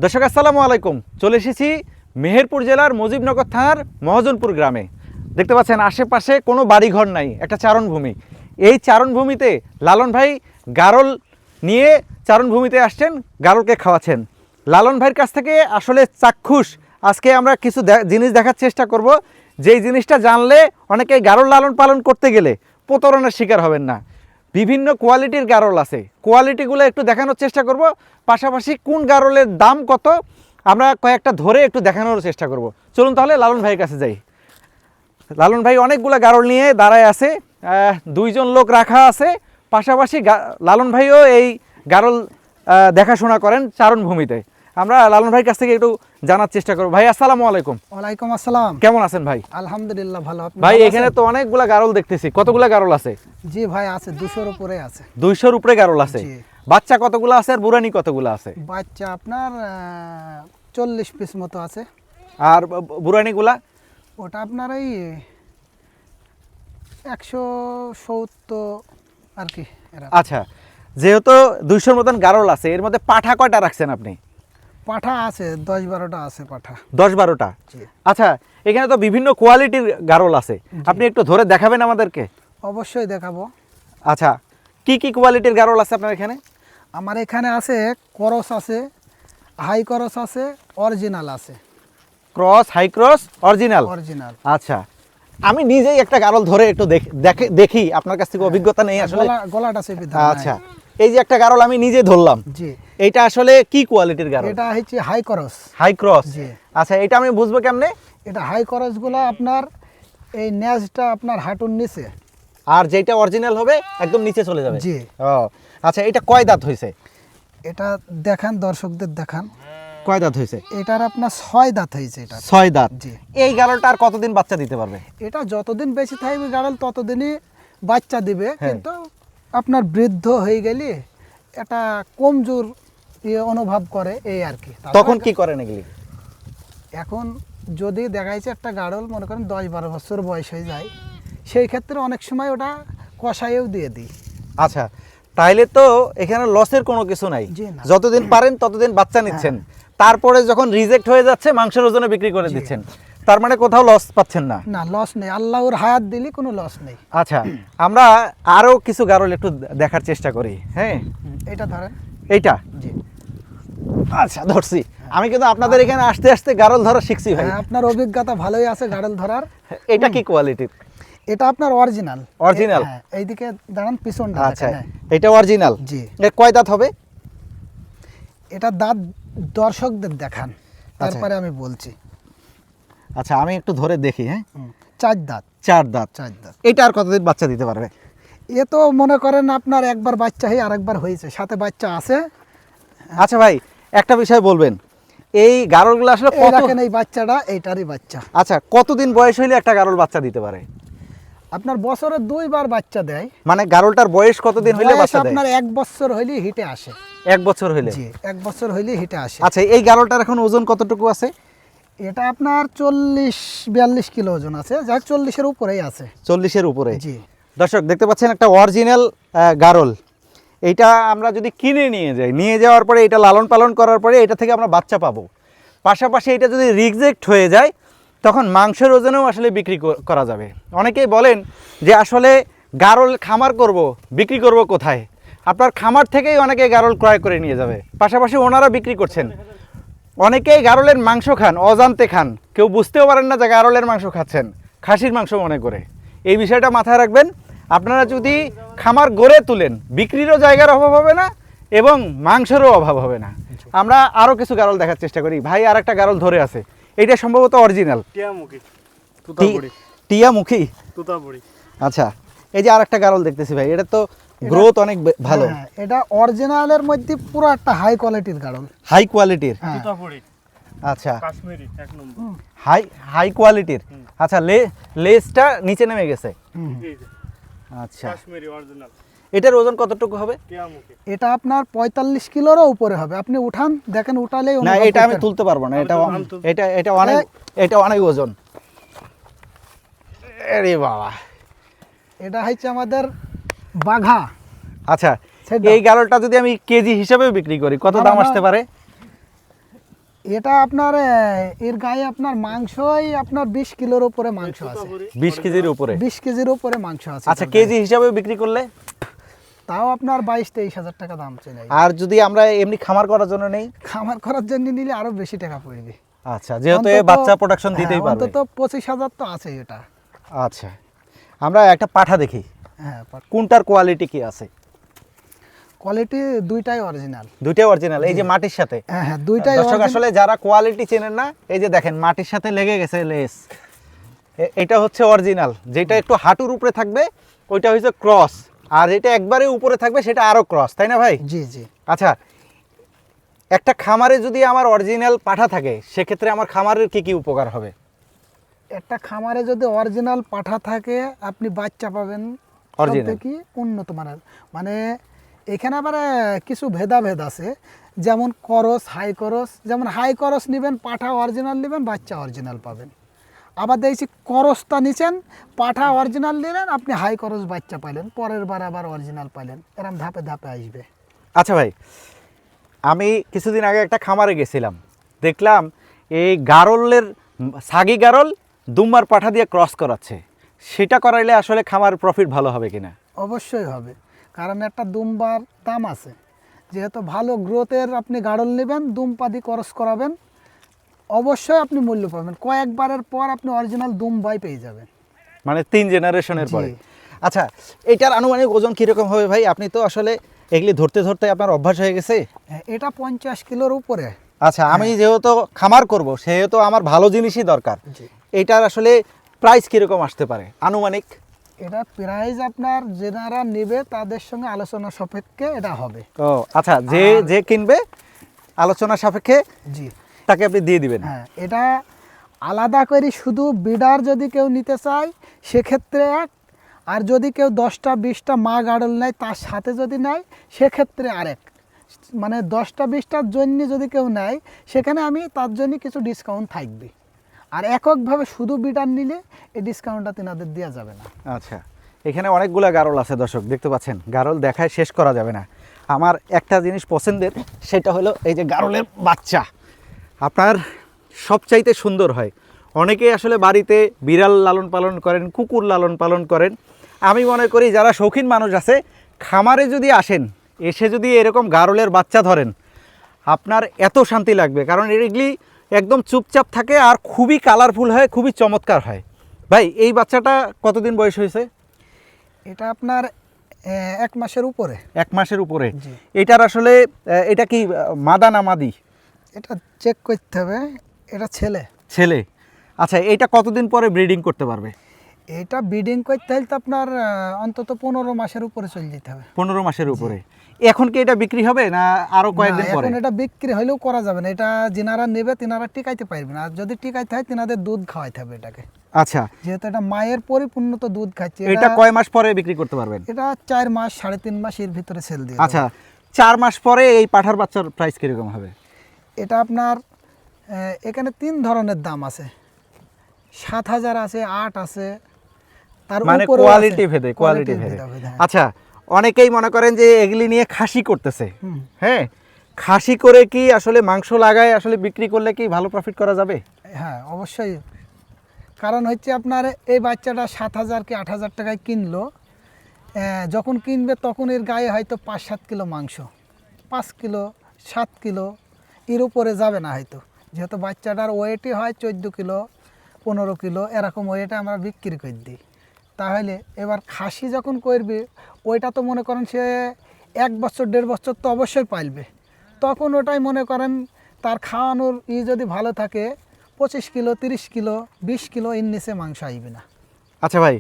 দর্শক আসসালামু আলাইকুম। চলে এসেছি মেহেরপুর জেলার মুজিবনগর থানার মহাজনপুর গ্রামে। দেখতে পাচ্ছেন আশেপাশে কোনো বাড়িঘর নাই, একটা চারণভূমি। এই চারণভূমিতে লালন ভাই গারল নিয়ে চারণভূমিতে আসছেন, গারলকে খাওয়াচ্ছেন। লালন ভাইয়ের কাছ থেকে আসলে চাক্ষুষ আজকে আমরা কিছু জিনিস দেখার চেষ্টা করব, যেই জিনিসটা জানলে অনেকে গারল লালন পালন করতে গেলে প্রতারণার শিকার হবেন না। বিভিন্ন কোয়ালিটির গারল আছে, কোয়ালিটিগুলো একটু দেখানোর চেষ্টা করব, পাশাপাশি কোন গারলের দাম কত আমরা কয়েকটা ধরে একটু দেখানোর চেষ্টা করব। চলুন তাহলে লালন ভাইয়ের কাছে যাই। লালন ভাই অনেকগুলো গারল নিয়ে দাঁড়ায় আছে, দুইজন লোক রাখা আছে, পাশাপাশি লালন ভাইও এই গারল দেখাশোনা করেন চারণভূমিতে। আমরা লালন ভাইয়ের কাছ থেকে একটু জানার চেষ্টা করব। ভাই আসসালামু আলাইকুম। ওয়ালাইকুম আসসালাম। কেমন আছেন ভাই? আলহামদুলিল্লাহ ভালো। ভাই এখানে তো অনেকগুলা গারল দেখতেছি, কতগুলা গারল আছে? জি ভাই আছে, 200-র উপরে আছে। 200-র উপরে গারল আছে। বাচ্চা কতগুলো আছে আর বুড়ানি কতগুলো আছে? বাচ্চা আপনার 40 পিস মতো আছে। আর বুড়ানিগুলা? ওটা আপনার এই 170 আর কি। আচ্ছা, যেহেতু 200-র মতন গারল আছে, এর মধ্যে পাঠা কয়টা রাখছেন আপনি? পাঠা আছে 10-12টা আছে পাঠা। 10-12টা? আচ্ছা, এখানে তো বিভিন্ন কোয়ালিটির গারল আছে, আপনি একটু ধরে দেখাবেন আমাদেরকে? অবশ্যই দেখাবো। আচ্ছা, কি কি কোয়ালিটির গারল আছে আপনার এখানে? আমার এখানে আছে ক্রস আছে, হাই ক্রস আছে, অরিজিনাল আছে। Cross, high cross, original. Original. আচ্ছা, আমি নিজেই একটা গারল ধরে একটু দেখি, আপনার কাছ থেকে অভিজ্ঞতা নেই আসলে। গলাটা চেপে দাও। আচ্ছা, এই যে একটা গারল আমি নিজে ধরলাম, জি, এটা আসলে কি কোয়ালিটির গারল? এটা হচ্ছে হাই ক্রস। High cross? জি। আচ্ছা, এটা আমি বুঝবো কেমনে? এটা হাই ক্রসগুলো আপনার এই ন্যাজটা আপনার হাঁটুর নিচে, আর যেটা অরিজিনাল হবে একদম নিচে চলে যাবে। জি। ও আচ্ছা, এটা কয় দাঁত হয়েছে? এটা দেখান, দর্শকদের দেখান। কয় দাঁত হয়েছে? এটার আপনার 6 দাঁত হয়েছে। এটা 6 দাঁত। জি। এই গারলটা আর কতদিন বাচ্চা দিতে পারবে? এটা যতদিন বেশি থাকবে গাড়ল ততদিনই বাচ্চা দিবে, কিন্তু আপনার বৃদ্ধ হয়ে গেলে এটা কমজোর অনুভব করে, এই আর কি। তখন কি করেন এগুলি? এখন যদি দেখাইছে একটা গাড়ল মনে করেন 10-12 বছর বয়স হয়ে যায়, সেই ক্ষেত্রে অনেক সময় ওটা কষাইয়েও দিয়ে দিই। আচ্ছা, তাইলে তো এখানে লসের কোনো কিছু নাই, যতদিন পারেন ততদিন বাচ্চা নিচ্ছেন, তারপরে যখন রিজেক্ট হয়ে যাচ্ছে মাংসের ওজনে বিক্রি করে দিচ্ছেন, তার মানে কোথাও লস পাচ্ছেন না? না, লস নেই, আল্লাহর হায়াত দিলে কোনো লস নেই। আচ্ছা, আমরা আরো কিছু গারল একটু দেখার চেষ্টা করি। হ্যাঁ, এটা ধরেন। এইটা? জি। আচ্ছা, ধরছি। আমি কিন্তু আপনাদের এখানে আসতে আসতে গারল ধরা শিখছি ভাই। আপনার অভিজ্ঞতা ভালোই আছে গাড়ল ধরার। এটা কি কোয়ালিটির? এটা আপনার অরিজিনাল। অরিজিনাল? এইদিকে দাঁড়ান, পিছনটা। আচ্ছা, এটা অরিজিনাল। জি। এর কয় দাঁত হবে? এটা দাঁত দর্শকদের দেখান, তারপরে আমি বলছি। আচ্ছা, আমি একটু ধরে দেখি। হ্যাঁ, 4 দাঁত। 4 দাঁত। 4 দাঁত। এটা আর কতদিন বাচ্চা দিতে পারবে? এ তো মনে করেন আপনার একবার বাচ্চা হয়ে আরেকবার হয়েছে, সাথে বাচ্চা আছে। আচ্ছা ভাই, একটা বিষয় বলবেন, এই গারলগুলো আসলে কত? দেখেন এই বাচ্চাটা, এইটারই বাচ্চা। আচ্ছা, কতদিন বয়স হইলে একটা গারল বাচ্চা দিতে পারে? আপনার বছরে 2 বার বাচ্চা দেয়। মানে গারলটার বয়স কতদিন হইলে বাচ্চা দেয়? আপনার 1 বছর হইলে হিটে আসে। 1 বছর হইলে? জি, 1 বছর হইলে হিটে আসে। আচ্ছা, এই গারলটার এখন ওজন কতটুকু আছে? এটা আপনার 40-42 কিলো ওজন আছে, যা 40-এর উপরেই আছে। 40-এর উপরে? জি। দর্শক দেখতে পাচ্ছেন একটা অরিজিনাল গারল। এইটা আমরা যদি কিনে নিয়ে যাওয়ার পরে এটা লালন পালন করার পরে এটা থেকে আমরা বাচ্চা পাবো, পাশাপাশি এটা যদি রিজেক্ট হয়ে যায় তখন মাংসের ওজনেও আসলে বিক্রি করা যাবে। অনেকেই বলেন যে আসলে গারল খামার করব, বিক্রি করব কোথায়? আপনার খামার থেকেই অনেকে গারল ক্রয় করে নিয়ে যাবে, পাশাপাশি ওনারা বিক্রি করছেন। অনেকেই গারলের মাংস খান, অজান্তে খান, কেউ বুঝতেও পারেন না যে গারলের মাংস খাচ্ছেন, খাসির মাংস মনে করে। এই বিষয়টা মাথায় রাখবেন। আপনারা যদি খামার গড়ে তুলেন, বিক্রিরও জায়গার অভাব হবে না এবং মাংসেরও অভাব হবে না। আমরা আরও কিছু গারল দেখার চেষ্টা করি। ভাই আর একটা গারল ধরে আছে, এটা সম্ভবত অরিজিনাল। টিয়ামুখী? আচ্ছা, এই যে আর একটা গারল দেখতেছি ভাই, এটা তো গ্রোথ অনেক ভালো। এটা অরিজিনালের মধ্যে পুরো একটা হাই কোয়ালিটির গারল। হাই কোয়ালিটির? আচ্ছা, কাশ্মীরি এক নম্বর। হাই কোয়ালিটির। আচ্ছা, লেজটা নিচে নেমে গেছে। আচ্ছা, কাশ্মীরি অরিজিনাল। এটার ওজন কতটুকু হবে? এটা আপনার 45 কিলোরও উপরে হবে। আপনি উঠান, দেখেন, উঠালেই না, এটা আমি তুলতে পারবো না, এটা অনেক ওজন। আরে বাবা, এটা হচ্ছে আমাদের বাঘা। আচ্ছা, এই গারলটা যদি আমি কেজি হিসাবে বিক্রি করি কত দাম আসতে পারে? এটা আপনার এর গায়ে আপনার মাংসই আপনার 20 কিলোর উপরে মাংস আছে। 20 কেজির উপরে? 20 কেজির উপরে মাংস আছে। আচ্ছা, কেজি হিসাবে বিক্রি করলে তাও আপনার 22-23 হাজার টাকা দাম চলে যায়। আর যদি আমরা এমনি খামার করার জন্য নেই? খামার করার জন্য নিলে আরো বেশি টাকা পড়বে। আচ্ছা, যেহেতু বাচ্চা প্রোডাকশন দিতেই পারবে। অন্তত 25,000 তো আছে এটা। আচ্ছা, আমরা একটা পাঠা দেখি। হ্যাঁ, কোনটার কোয়ালিটি কি আছে? কোয়ালিটি দুইটাই অরিজিনাল। দুইটাই অরিজিনাল, এই যে মাটির সাথে। হ্যাঁ হ্যাঁ, দুইটাই দর্শক original। আসলে যারা কোয়ালিটি চেনেন না, এই যে দেখেন মাটির সাথে লেগে গেছে লেস, এটা হচ্ছে অরিজিনাল। যেটা একটু হাঁটুর উপরে থাকবে ওইটা হচ্ছে ক্রস, আর যেটা একবারে উপরে থাকবে সেটা আরো ক্রস, তাই না ভাই? জি জি। আচ্ছা, একটা খামারে যদি আমার অরিজিনাল পাঠা থাকে সেক্ষেত্রে আমার খামারের কি কি উপকার হবে? একটা খামারে যদি অরিজিনাল পাঠা থাকে আপনি বাচ্চা পাবেন Original। সবথেকে উন্নত মানের। মানে এখানে আবার কিছু ভেদাভেদ আছে, যেমন করস, হাই করস। যেমন হাই করস নেবেন, পাঠা অরিজিনাল নেবেন, বাচ্চা অরিজিনাল পাবেন। আবার দেখছি করসটা নিছেন, পাঠা অরিজিনাল নিলেন, আপনি হাই করস বাচ্চা পাইলেন, পরের বার আবার অরিজিনাল পাইলেন, এরকম ধাপে ধাপে আসবে। আচ্ছা ভাই, আমি কিছুদিন আগে একটা খামারে গেছিলাম, দেখলাম এই গারলের সাগি গারল দুম্বার পাঠা দিয়ে ক্রস করাচ্ছে। সেটা করাইলে আসলে খামার প্রফিট ভালো হবে কিনা? অবশ্যই হবে, কারণ একটা দুম্বার দাম আছে। যেহেতু ভালো গ্রোথের আপনি গাড়ল নেবেন, দুম্পা দিয়ে করস করাবেন, অবশ্যই আপনি মূল্য পাবেন। কয়েকবারের পর আপনি অরিজিনাল দুম্বাই পেয়ে যাবেন, মানে 3 জেনারেশনের জি। পরে। আচ্ছা, এটার আনুমানিক ওজন কীরকম হবে ভাই? আপনি তো আসলে এগুলি ধরতে ধরতে আপনার অভ্যাস হয়ে গেছে। এটা 50 কিলোর উপরে। আচ্ছা, আমি যেহেতু খামার করব সেহেতু আমার ভালো জিনিসই দরকার। জি। এটার আসলে প্রাইস কীরকম আসতে পারে আনুমানিক? এটা প্রাইস আপনার যারা নেবে তাদের সঙ্গে আলোচনা সাপেক্ষে এটা হবে। ও আচ্ছা, যে কিনবে আলোচনা সাপেক্ষে জি, তাকে আপনি দিয়ে দিবেন? হ্যাঁ। এটা আলাদা করে শুধু বিডার যদি কেউ নিতে চায় সেক্ষেত্রে এক, আর যদি কেউ 10টা 20টা মা গাড়ল নেয় তার সাথে যদি নেয় সেক্ষেত্রে আরেক। মানে 10টা 20টার জন্য যদি কেউ নেয় সেখানে আমি তার জন্য কিছু ডিসকাউন্ট থাকবে। আর এককভাবে শুধু বিডার নিলে এই ডিসকাউন্টটা তিনাদের দেওয়া যাবে না। আচ্ছা, এখানে অনেকগুলা গারল আছে দর্শক, দেখতে পাচ্ছেন। গারল দেখায় শেষ করা যাবে না। আমার একটা জিনিস পছন্দের, সেটা হলো এই যে গারলের বাচ্চা আপনার সবচাইতে সুন্দর হয়। অনেকেই আসলে বাড়িতে বিড়াল লালন পালন করেন, কুকুর লালন পালন করেন। আমি মনে করি যারা শৌখিন মানুষ আছে, খামারে যদি আসেন, এসে যদি এরকম গারলের বাচ্চা ধরেন, আপনার এত শান্তি লাগবে। কারণ এগুলি একদম চুপচাপ থাকে আর খুবই কালারফুল হয়, খুবই চমৎকার হয়। ভাই, এই বাচ্চাটা কতদিন বয়স হয়েছে? এটা আপনার 1 মাসের উপরে। 1 মাসের উপরে। জি। এটার আসলে এটা কি মাদা না মাদি? এটা চেক করতে হবে, এটা ছেলে। ছেলে। আচ্ছা, এটা কতদিন পরে ব্রিডিং করতে পারবে? এটা ব্রিডিং করতে হলে তো আপনার অন্তত 15 মাসের উপরে চলে যেতে হবে। 15 মাসের উপরে। এখন কি এটা বিক্রি হবে না আরো কয়েকদিন না, পরে? এখন এটা বিক্রি হলেও করা যাবে না। এটা যিনারা নেবে তিনারা টিকাইতে পারবে না। আর যদি টিকাইতে হয় তিনাদের দুধ খাওয়াইতে হবে এটাকে। আচ্ছা, যেহেতু এটা মায়ের পরিপূর্ণ তো দুধ খাচ্ছে। এটা কয় মাস পরে বিক্রি করতে পারবেন? এটা 4 মাস 3.5 মাস এর ভিতরে সেল দিয়ে আচ্ছা, 4 মাস পরে এই পাঠার বাচ্চার প্রাইস কিরকম হবে? এটা আপনার এখানে 3 ধরনের দাম আছে, 7,000 আছে, 8 আছে, তার মানে উপরেও কোয়ালিটি আছে। ভেদে, কোয়ালিটি ভেদে। হ্যাঁ। আচ্ছা, অনেকেই মনে করেন যে এগুলি নিয়ে খাসি করতেছে। হুম। হ্যাঁ, খাসি করে কি আসলে মাংস লাগায় আসলে বিক্রি করলে কি ভালো প্রফিট করা যাবে? হ্যাঁ, অবশ্যই। কারণ হচ্ছে আপনার এই বাচ্চাটা 7,000 কি 8,000 টাকায় কিনলো, যখন কিনবে তখন এর গায়ে হয়তো 5-7 কিলো মাংস, 5 কিলো 7 কিলো এর উপরে যাবে না হয়তো। যেহেতু বাচ্চাটার ওয়েটই হয় 14 কিলো 15 কিলো, এরকম ওয়েটে আমরা বিক্রি করে দিই। তাহলে এবার খাসি যখন করবে ওইটা তো মনে করেন সে 1 বছর 1.5 বছর তো অবশ্যই পাইবে। তখন ওটাই মনে করেন তার খাওয়ানোর যদি ভালো থাকে 25 কিলো 30 কিলো 20 কিলো এর নিচে মাংস আইবে না। আচ্ছা ভাই,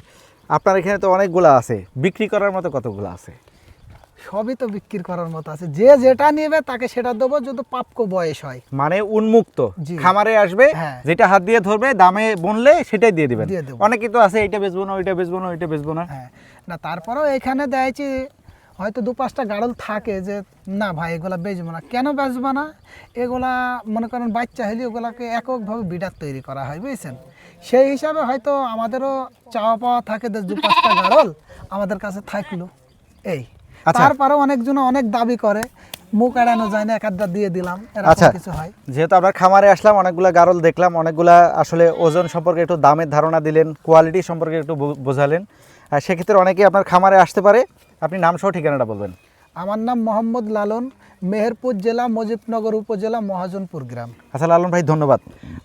আপনার এখানে তো অনেকগুলো আছে, বিক্রি করার মতো কতগুলো আছে? সবই তো বিক্রি করার মতো আছে, যে যেটা নেবে তাকে সেটা দেবো যদি প্রাপ্য বয়স হয়। মানে উন্মুক্ত, জি। খামারে আসবে, হ্যাঁ। যেটা হাত দিয়ে ধরবে, দামে বললে সেটাই দিয়ে দিবেন। দিয়ে দেবো। অনেকেই তো আছে এটা বেচবো না, ওইটা বেচবো না, ওইটা বেচবো না। হ্যাঁ, না তারপরেও এখানে দেখছি হয়তো 2-5টা গাড়ল থাকে যে না ভাই এগুলা বেচবো না। কেন বেচবো না? এগুলা মনে করেন বাচ্চা হলে ওগুলাকে এককভাবে বিডার তৈরি করা হয়, বুঝছেন? সেই হিসাবে হয়তো আমাদেরও চাওয়া পাওয়া থাকে যে 2-5টা গাড়ল আমাদের কাছে থাকলো এই। আচ্ছা। তারপরেও অনেকজন অনেক দাবি করে মুখ এড়ানো যায় না, এক আধটা দিয়ে দিলাম, আচ্ছা। এরকম কিছু হয়। যেহেতু আপনার খামারে আসলাম, অনেকগুলা গারল দেখলাম, অনেকগুলা আসলে ওজন সম্পর্কে একটু দামের ধারণা দিলেন, কোয়ালিটি সম্পর্কে একটু বোঝালেন। আর সেক্ষেত্রে অনেকেই আপনার খামারে আসতে পারে। আপনি নাম সহ ঠিকানাটা বলবেন। আমার নাম মোহাম্মদ লালন, মেহেরপুর জেলা, মুজিবনগর উপজেলা, মহাজনপুর গ্রাম। আচ্ছা লালন ভাই, ধন্যবাদ।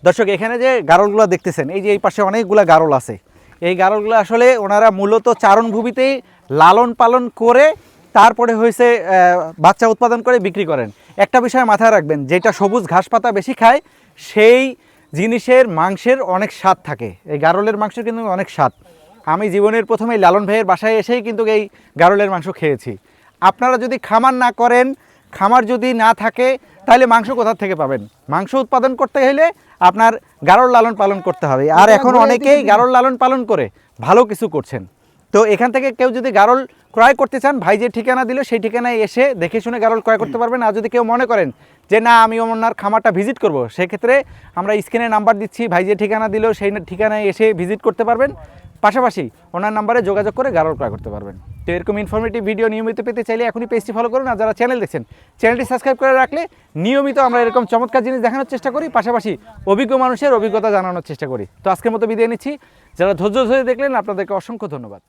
দর্শক, এখানে যে গারলগুলো দেখতেছেন, এই যে এই পাশে অনেকগুলা গারল আছে, এই গারলগুলো আসলে ওনারা মূলত চারণভূমিতেই লালন পালন করে তারপরে হয়েছে বাচ্চা উৎপাদন করে বিক্রি করেন। একটা বিষয় মাথায় রাখবেন, যেটা সবুজ ঘাস পাতা বেশি খায় সেই জিনিসের মাংসের অনেক স্বাদ থাকে। এই গারলের মাংসের কিন্তু অনেক স্বাদ। আমি জীবনের প্রথমেই লালন ভাইয়ের বাসায় এসেই কিন্তু এই গারলের মাংস খেয়েছি। আপনারা যদি খামার না করেন, খামার যদি না থাকে, তাহলে মাংস কোথা থেকে পাবেন? মাংস উৎপাদন করতে হলে আপনার গারল লালন পালন করতে হবে। আর এখন অনেকেই গারল লালন পালন করে ভালো কিছু করছেন। তো এখান থেকে কেউ যদি গারল ক্রয় করতে চান, ভাই যে ঠিকানা দিল সেই ঠিকানায় এসে দেখে শুনে গারল ক্রয় করতে পারবেন। আর যদি কেউ মনে করেন যে না, আমি ওনার খামারটা ভিজিট করব, সেক্ষেত্রে আমরা স্ক্রিনে নাম্বার দিচ্ছি, ভাই যে ঠিকানা দিল সেই ঠিকানায় এসে ভিজিট করতে পারবেন। পাশাপাশি ওনার নাম্বারে যোগাযোগ করে গারল ক্রয় করতে পারবেন। তো এরকম ইনফরমেটিভ ভিডিও নিয়মিত পেতে চাইলে এখনই পেজটি ফলো করুন। আর যারা চ্যানেল দেখছেন, চ্যানেলটি সাবস্ক্রাইব করে রাখলে নিয়মিত আমরা এরকম চমৎকার জিনিস দেখানোর চেষ্টা করি, পাশাপাশি অভিজ্ঞ মানুষের অভিজ্ঞতা জানানোর চেষ্টা করি। তো আজকের মতো বিদায় নিচ্ছি। যারা ধৈর্য ধরে দেখলেন, আপনাদেরকে অসংখ্য ধন্যবাদ।